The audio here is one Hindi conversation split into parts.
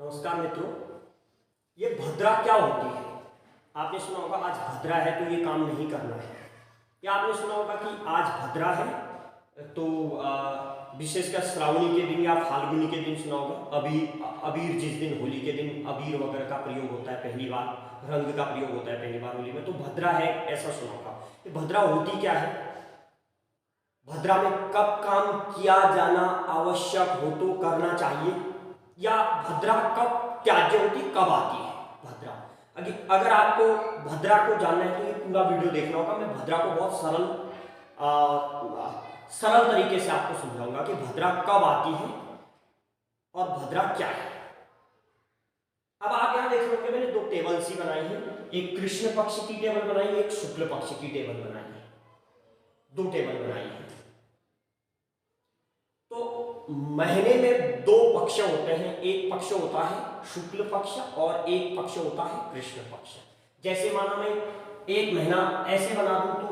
नमस्कार मित्रों, ये भद्रा क्या होती है? आपने सुना होगा आज भद्रा है तो ये काम नहीं करना है, या आपने सुना होगा कि आज भद्रा है तो विशेषकर श्रावणी के दिन या फाल्गुनी के दिन सुना होगा अबीर जिस दिन होली के दिन अबीर वगैरह का प्रयोग होता है, पहली बार रंग का प्रयोग होता है पहली बार होली में, तो भद्रा है ऐसा सुना होगा। ये भद्रा होती क्या है? भद्रा में कब काम किया जाना आवश्यक हो तो करना चाहिए, या भद्रा कब त्याज्य होती कब आती है भद्रा। अगर आपको भद्रा को जानना है तो ये पूरा वीडियो देखना होगा। मैं भद्रा को बहुत सरल तरीके से आपको समझाऊंगा कि भद्रा कब आती है और भद्रा क्या है। अब आप यहां देख रहे होंगे मैंने दो टेबल सी बनाई है, एक कृष्ण पक्ष की टेबल बनाई है, एक शुक्ल पक्ष की टेबल बनाई है, दो टेबल बनाई है। तो महीने में दो पक्ष होते हैं, एक पक्ष होता है शुक्ल पक्ष और एक पक्ष होता है कृष्ण पक्ष। जैसे माना मैं एक महीना ऐसे बना दूं तो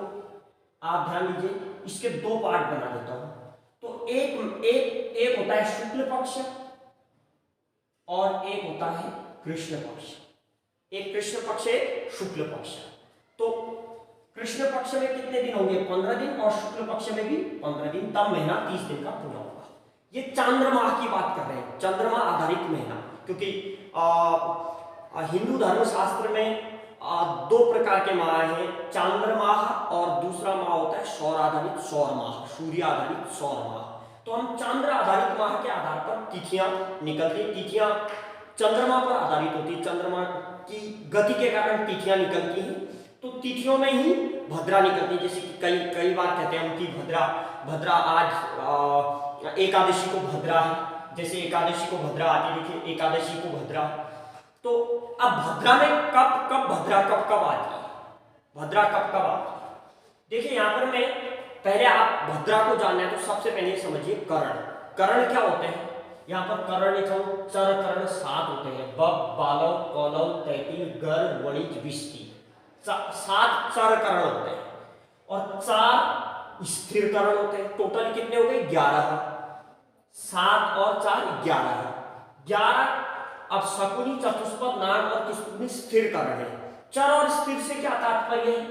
आप ध्यान दीजिए, इसके दो पार्ट बना देता हूं। तो एक होता है शुक्ल पक्ष और एक होता है कृष्ण पक्ष। एक कृष्ण पक्ष एक शुक्ल पक्ष। तो कृष्ण पक्ष में कितने दिन होंगे? 15 दिन, और शुक्ल पक्ष में भी 15 दिन, तब महीना 30 दिन का पूरा होगा। ये चांद्रमा की बात कर रहे हैं, चंद्रमा आधारित महीना, क्योंकि हिंदू धर्म शास्त्र में दो प्रकार के माह हैं, चांद्रमाह और दूसरा माह होता है सौर आधारित सौर माह, सूर्य आधारित सौर माह। तो हम चंद्र आधारित माह के आधार पर तिथियां निकलती, तिथियां चंद्रमा पर आधारित होती, चंद्रमा की गति के कारण तिथियां निकलती हैं। तो तिथियों में ही भद्रा निकलती है। जैसे कि कई बार कहते हैं हम कि भद्रा आज एकादशी को भद्रा है, जैसे एकादशी को भद्रा आती, देखिए एकादशी को भद्रा। तो अब भद्रा में कब भद्रा कब आती है? भद्रा कब आती है? देखिए यहां पर मैं पहले आप भद्रा को जानना है तो सबसे पहले समझिए करण क्या होते हैं। यहाँ पर करण लिखा हूं, चर करण 7 होते हैं, बब, बालव, कौलव, तैतिल, गर, वणिज, विष्टि। 7 चर करण होते हैं और 4 स्थिर करण होते हैं। टोटल कितने हो गए? 11। 7 और 4 11। अब शकुनी, चतुष्पद, नाग और किस्तुग्नि स्थिर करण है। चर और स्थिर से क्या तात्पर्य है?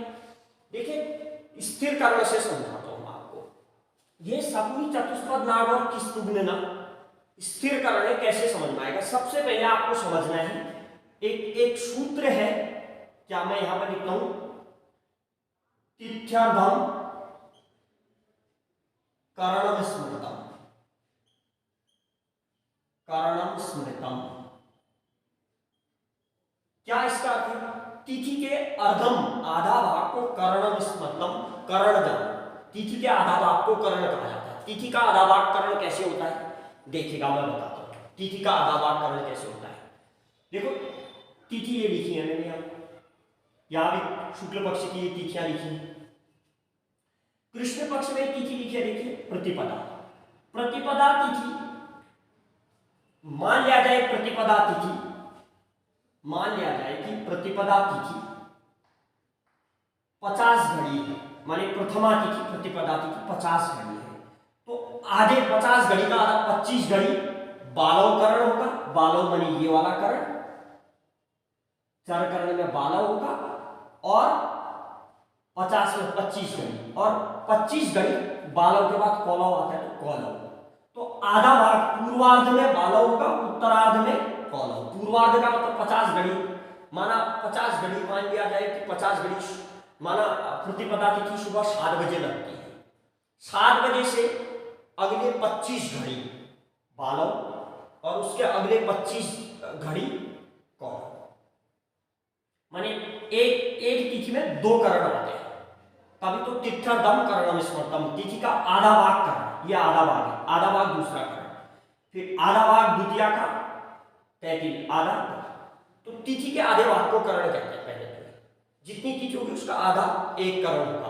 देखिए स्थिर करण से समझाता हूं आपको। ये शकुनी, चतुष्पद, नाग और किस्तुग्नि ना स्थिर करण है, कैसे समझ में आएगा? सबसे पहले आपको समझना है एक सूत्र है, क्या मैं यहां पर लिखता हूं, तिथ्यर्धम करणम स्मृतम। करणम स्मृतम क्या इसका अर्थ है? तिथि के अर्धम आधा भाग को करणम स्मृतम, करण जान। तिथि के आधा भाग को करण कहा जाता है। तिथि का आधा भाग करण कैसे होता है देखिएगा, मैं बताता हूं तिथि का आधा भाग करण कैसे होता है। देखो तिथि ये लिखी है मैंने, यहां भी शुक्ल पक्ष की तिथियां लिखी है, कृष्ण पक्ष में तिथि लिखी है, देखिए प्रतिपदा। प्रतिपदा तिथि मान लिया जाए, प्रतिपदा तिथि मान लिया जाए कि प्रतिपदा तिथि 50 घड़ी है, माने प्रथमा तिथि प्रतिपदा तिथि 50 घड़ी है। तो आधे 50 घड़ी का आधा 25 घड़ी बालव करण होगा। बालव माने ये वाला करण, चर करण में बालव होगा, और 50 में 25 घड़ी, और 25 घड़ी बालव के बाद कौलव आता है तो कौलव। तो आधा भाग पूर्वार्ध में बालव होगा, उत्तरार्ध में कौलव। पूर्वार्ध का मतलब 50 घड़ी, माना 50 घड़ी मान लिया जाए कि 50 घड़ी, माना प्रतिपदा तिथि सुबह 7 बजे लगती है, 7 बजे से अगले 25 घड़ी बालव और उसके अगले 25 घड़ी कौलव। माने एक तिथि में 2 करण आते हैं, तभी तो तिथ्यर्धम करणम स्मृतम। तिथि का आधा भाग करण, ये आधा भाग है, आधा भाग दूसरा करण, फिर आधा भाग द्वितीया का, तैतिल आधा। तो तिथि के आधे भाग को करण कहते हैं। पहले तो जितनी तिथि होगी उसका आधा एक करण होगा,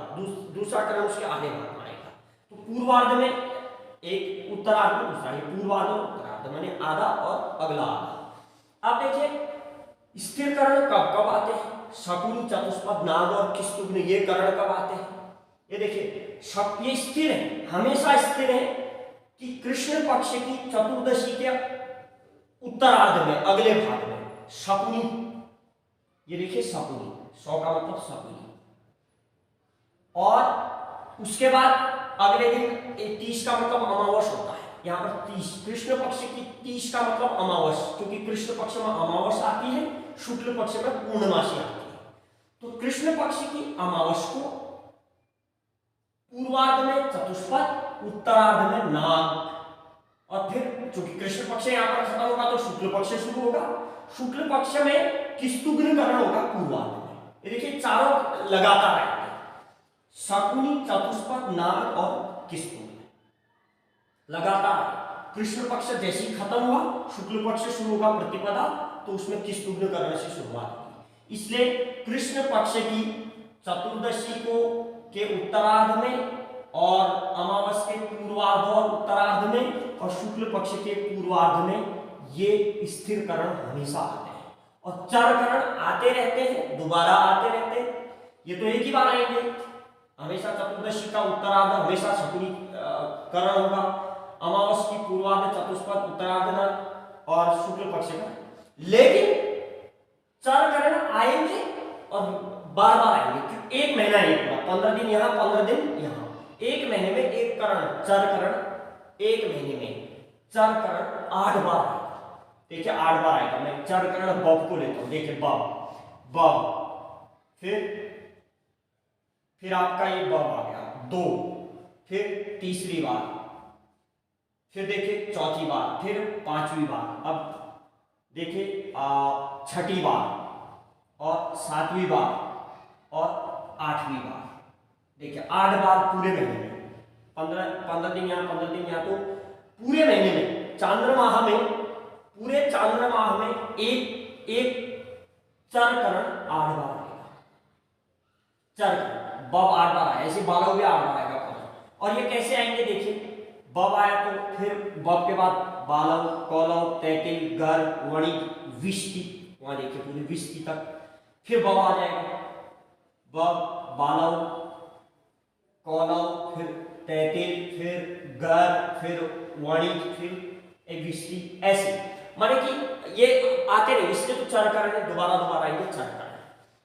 दूसरा करण उसके आधे भाग में आएगा। तो पूर्वार्ध में एक, उत्तरार्ध में दूसरा, ये पूर्वार्ध और उत्तरार्ध माने आधा और अगला आधा। अब देखिए स्थिर करण कब आते हैं? शकुनी, चतुष्पद, नाग और किस्तुग्नि, ये करण कब आते हैं? ये देखिए ये स्थिर है, हमेशा स्थिर है कि कृष्ण पक्ष की चतुर्दशी के उत्तरार्ध में, अगले भाग में शकुनी, ये देखिए शकुनी, 100 का मतलब शकुनी। और उसके बाद अगले दिन 30 का मतलब अमावस होता है। यहाँ पर 30 कृष्ण पक्ष की, 30 का मतलब अमावस, क्योंकि कृष्ण पक्ष में अमावस आती है, शुक्ल पक्ष में पूर्णमासी आती है। तो कृष्ण पक्ष की अमावस को पूर्वार्ध में चतुष्पद, उत्तरार्ध में नाग, और फिर चूंकि कृष्ण पक्ष यहाँ पर खत्म होगा तो शुक्ल पक्ष शुरू होगा। शुक्ल पक्ष में किस्तुग्नकरण होगा पूर्वार्ध में। ये देखिए चारों लगातार आएंगे, शकुनी, चतुष्पद, नाग और किस्तुग्न लगातार। कृष्ण पक्ष जैसे ही खत्म हुआ, शुक्ल पक्ष शुरू होगा प्रतिपदा, तो उसमें किस्तुग्नकरण से शुरुआत होगी। इसलिए कृष्ण पक्ष की चतुर्दशी को के उत्तरार्ध में और अमावस के पूर्वार्ध और उत्तरार्ध में और शुक्ल पक्ष के पूर्वार्ध में ये स्थिरकरण हमेशा आते हैं, और चरकरण आते रहते हैं, दोबारा आते रहते हैं। ये तो एक ही बार आएंगे, हमेशा चतुर्दशी का उत्तरार्ध हमेशा शकुनी करण होगा, अमावस की पूर्वार्ध चतुष्पद, उत्तरार्ध और शुक्ल पक्ष का। लेकिन चरकरण आएंगे और बार बार आएंगे, क्योंकि एक महीना एक बार, 15 दिन यहाँ 15 दिन यहाँ, एक महीने में एक करण, चरकरण, एक महीने में चरकरण 8 बार आएगा। देखिए 8 बार आएगा। मैं चरकरण बब को लेता हूं, देखिए बब बब, फिर आपका ये बब आ गया 2, फिर तीसरी बार, फिर देखिए चौथी बार, फिर 5वीं बार, अब देखिए 6ठी बार और 7वीं बार और 8वीं बार। देखिए 8 बार पूरे महीने में, 15 दिन यहाँ 15 दिन यहाँ, तो पूरे महीने में चांद्रमाह में, पूरे चांद्रमाह में एक एक चरकरण 8 बार आएगा। चरकरण बब 8 बार आया, ऐसे बालव भी 8 बार आएगा। और ये कैसे आएंगे, देखिए बब आया तो फिर बब के बाद बालव, कौलव, तैतिल, गर, वणिक, विष्टि, वहां देखिए पूरी विष्टि तक, फिर बब आ जाएगा, बब, बालव, कौलव, फिर तैतिल, फिर गर, फिर वणिक, फिर एक विष्टि, ऐसे माने कि ये आते रहे। इसलिए तो चरकरण है, दोबारा दोबारा आएंगे चरकरण।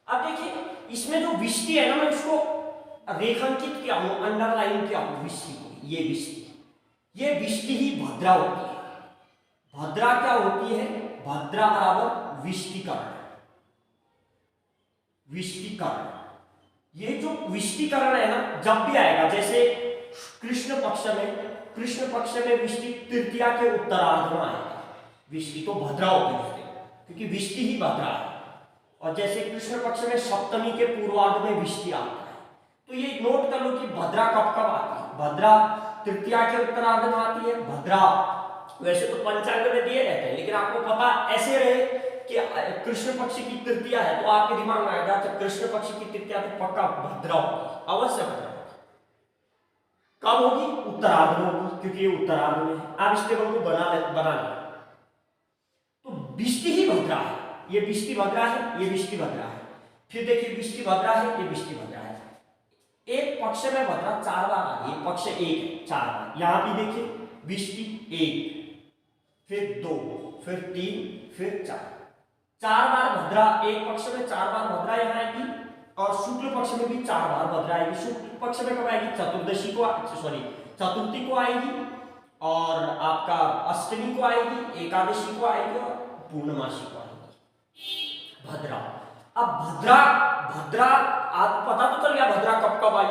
अब देखिए इसमें जो विष्टि है ना, मैं इसको रेखांकित किया हूं, अंडरलाइन किया हूं विष्टि को, ये विष्टि, ये विष्टि ही भद्रा होती है। भद्रा क्या होती है, भद्रा बराबर विष्टिकरण, विष्टिकरण। ये जो विष्टिकरण है ना, जब भी आएगा, जैसे कृष्ण पक्ष में विष्टि तृतीया के उत्तरार्ध में आएगा, विष्टि तो भद्रा होगी क्योंकि विष्टि ही भद्रा है। और जैसे कृष्ण पक्ष में सप्तमी के पूर्वार्ध में विष्टि आता है, तो ये नोट कर लो कि भद्रा कब कब आती है। भद्रा तृतीया के उत्तरार्ध में आती है। भद्रा वैसे तो पंचांग में दिए रहते हैं, लेकिन आपको पता ऐसे रहे कि कृष्ण पक्ष की तृतीया है, तो आपके दिमाग में आएगा कि कृष्ण पक्ष की तृतीया तो पक्का भद्रा होगी, अवश्य भद्रा होगी। कब होगी, उत्तरार्ध में होगी, क्योंकि ये उत्तरार्ध में है। आप इस टेबल को बना लें, तो विष्टि ही भद्रा है, ये विष्टि भद्रा है, ये विष्टि भद्रा है। फिर देखिए विष्टि भद्रा है, ये विष्टि भद्रा है। एक पक्ष में भद्रा 4 बार आ गई, पक्ष 1 4 बार, यहां भी देखिए विष्टि 1, फिर 2, फिर 3, फिर 4 बार भद्रा। एक पक्ष में 4 बार भद्रा यहां आएगी, और शुक्ल पक्ष में भी 4 बार भद्रा आएगी। शुक्ल पक्ष में कब आएगी, चतुर्दशी को, चतुर्थी को आएगी, और आपका अष्टमी को आएगी, एकादशी को आएगी, और पूर्णमासी को आएगी भद्रा। अब भद्रा आपको पता तो चल गया भद्रा कब कब आई,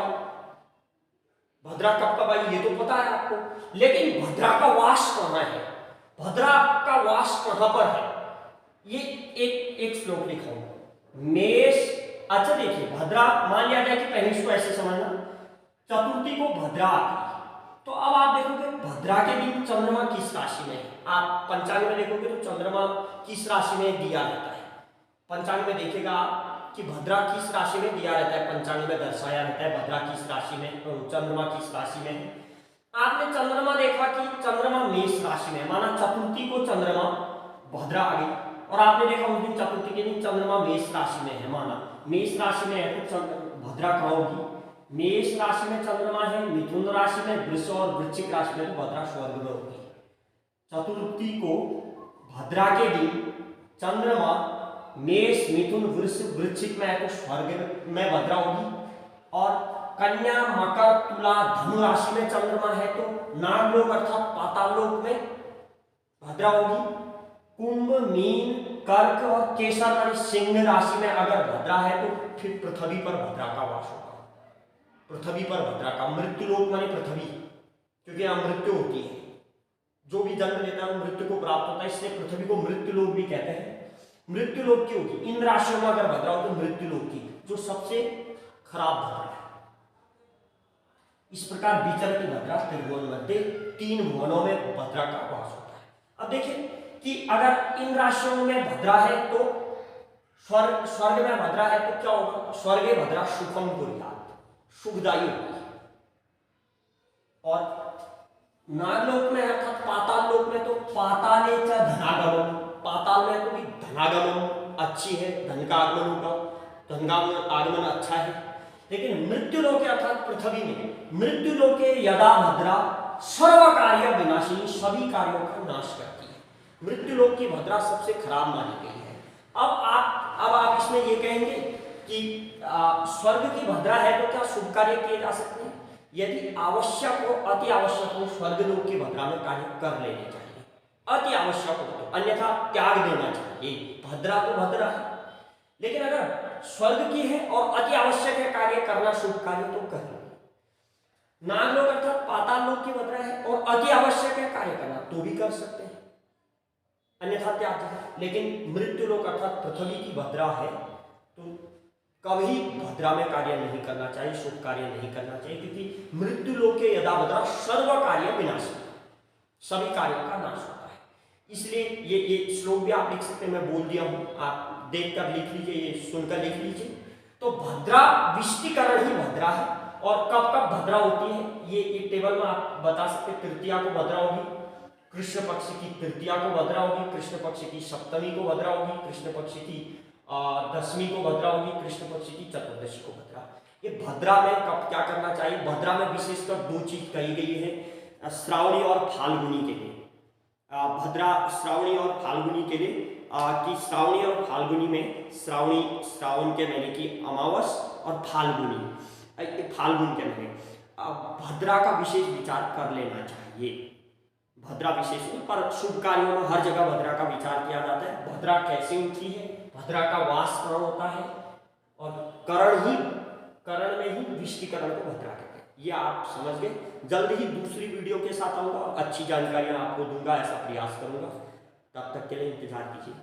भद्रा कब कब आई ये तो पता है आपको, लेकिन भद्रा का वास कहां है, भद्रा का वास कहां पर है, ये एक श्लोक लिखा हूं। मेष, अच्छा देखिए भद्रा, मान लिया जाए कि पहले इसको ऐसे समझना, चतुर्थी को भद्रा आती, तो अब आप देखोगे भद्रा के दिन चंद्रमा किस राशि में है। आप पंचांग में देखोगे तो चंद्रमा किस राशि में दिया रहता है, पंचांग में देखिएगा आप कि भद्रा किस राशि में दिया रहता है, पंचांग में दर्शाया रहता है भद्रा किस राशि में, चंद्रमा किस राशि में है। आपने चंद्रमा देखा कि चंद्रमा मेष राशि में, माना चतुर्थी को चंद्रमा भद्रा आ गई, और आपने देखा उस दिन चतुर्थी के दिन चंद्रमा मेष राशि में है, माना मेष राशि में है तो भद्रा कहाँ होगी, मेष राशि में चंद्रमा है, मिथुन राशि में, वृष और वृश्चिक राशि में तो भद्रा स्वर्ग में होगी। चतुर्थी को भद्रा के दिन चंद्रमा मेष मिथुन वृश्चिक में है तो स्वर्ग में भद्रा होगी, और कन्या मकर तुला धनु राशि में चंद्रमा है तो नागलोक अर्थात पाताल लोक में भद्रा होगी। कुंभ मीन कर्क और केसर यानी सिंह राशि में अगर भद्रा है तो फिर पृथ्वी पर भद्रा का वास होगा। पृथ्वी पर भद्रा का, मृत्यु लोक मानी पृथ्वी, क्योंकि यहाँ मृत्यु होती है, जो भी जन्म लेता है मृत्यु को प्राप्त होता है, इसलिए पृथ्वी को मृत्यु लोक भी कहते हैं। मृत्यु लोक की होगी इन राशियों में अगर भद्रा हो तो मृत्यु लोक की, जो सबसे खराब भद्रा है। इस प्रकार विचरती भद्रा त्रिभुवन मध्य, तीन भुवनों में भद्रा का वास होता है। अब देखिए कि अगर इन राशियों में भद्रा है तो स्वर्ग में भद्रा है तो क्या होगा? स्वर्गे भद्रा सुखम कुर्यात्, सुखदायी होगी। और नागलोक में अर्थात पाताल लोक में तो पाताले च धनागमन, पाताल में तो भी धनागमन अच्छी है, धन का आगमन होगा, धन का आगमन अच्छा है। लेकिन मृत्यु लोके अर्थात पृथ्वी में, मृत्यु लोके यदा भद्रा सर्व कार्य विनाशिनी, सभी कार्यों का नाश करती है। मृत्यु लोक की भद्रा सबसे खराब मानी गई है। अब आप इसमें ये कहेंगे कि स्वर्ग की भद्रा है तो क्या शुभ कार्य किए जा सकते हैं? यदि आवश्यक हो, अति आवश्यक हो, स्वर्ग लोक की भद्रा में कार्य कर लेने चाहिए, अति आवश्यक हो तो, अन्यथा त्याग देना चाहिए। भद्रा तो भद्रा है, लेकिन अगर स्वर्ग की है और अति आवश्यक है कार्य करना, शुभ कार्य, तो कर लो। नागलोक अर्थात पाताल लोक की भद्रा है और अति आवश्यक है कार्य करना, तो भी कर सकते हैं, अन्यथा त्याग है। लेकिन मृत्यु लोक अर्थात पृथ्वी की भद्रा है तो कभी भद्रा में कार्य नहीं करना चाहिए, शुभ कार्य नहीं करना चाहिए, क्योंकि मृत्यु लोक के यदा भद्रा सर्व कार्य विनाशी, सभी कार्यों का नाश होता है। इसलिए ये श्लोक भी आप लिख सकते हैं, मैं बोल दिया हूं, आप देखकर लिख लीजिए, ये सुनकर लिख लीजिए। तो भद्रा विष्टिकरण ही भद्रा है, और कब कब भद्रा होती है ये टेबल में आप बता सकते हैं। तृतीया को भद्रा होगी, कृष्ण पक्ष की तृतीया को भद्रा होगी, कृष्ण पक्ष की सप्तमी को भद्रा होगी, कृष्ण पक्ष की दशमी को भद्रा होगी, कृष्ण पक्ष की चतुर्दशी को भद्रा। ये भद्रा में कब क्या करना चाहिए? भद्रा में विशेषकर दो चीज कही गई है श्रावणी और फाल्गुनी के लिए। भद्रा श्रावणी और फाल्गुनी के लिए कि श्रावणी और फाल्गुनी में, श्रावण के महीने की अमावस और फाल्गुन के महीने भद्रा का विशेष विचार कर लेना चाहिए। भद्रा विशेष पर शुभ कार्यों में हर जगह भद्रा का विचार किया जाता है। भद्रा कैसे होती है? भद्रा का वास करण होता है और करण में ही विष्टिकरण को भद्रा कहते हैं। ये आप समझ गए। जल्द ही दूसरी वीडियो के साथ आऊंगा, अच्छी जानकारियां आपको दूंगा, ऐसा प्रयास करूंगा। तब तक के लिए इंतजार कीजिए।